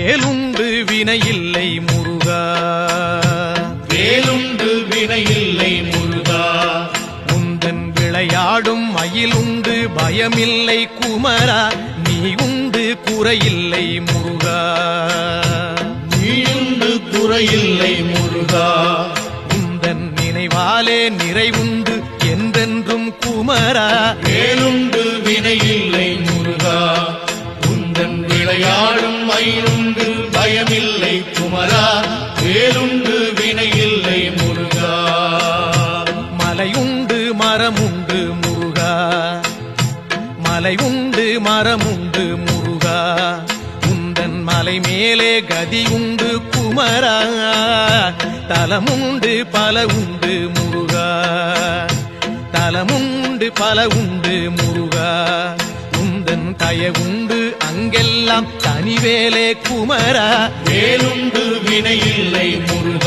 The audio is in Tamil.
வேலுண்டு வினையில்லை முருகா, வேலுண்டு வினையில்லை முருகா. உந்தன் விளையாடும் மயிலுண்டு பயமில்லை குமரா, நீ உண்டு குறையில்லை முருகா, நீயுண்டு குறையில்லை முருகா. உந்தன் நினைவாலே நிறைவுண்டு என்றென்றும் குமரா, வேலுண்டு வினையில்லை முருகா. உந்தன் விளையாடும் மயிலுண்டு பயமில்லை குமரா, வேலுண்டு வினையில்லை முருகா. மலையுண்டு மரமுண்டு முருகா, மலையுண்டு மரமுண்டு முருகா, உந்தன் மலை மேலே கதியுண்டு குமரா, தலமுண்டு பல உண்டு முருகா, தலமுண்டு பல உண்டு முருகா, உந்தன் தயவுண்டு அங்கெல்லாம் தனிவேலே குமரா, வேலுண்டு வினையில்லை முருகா.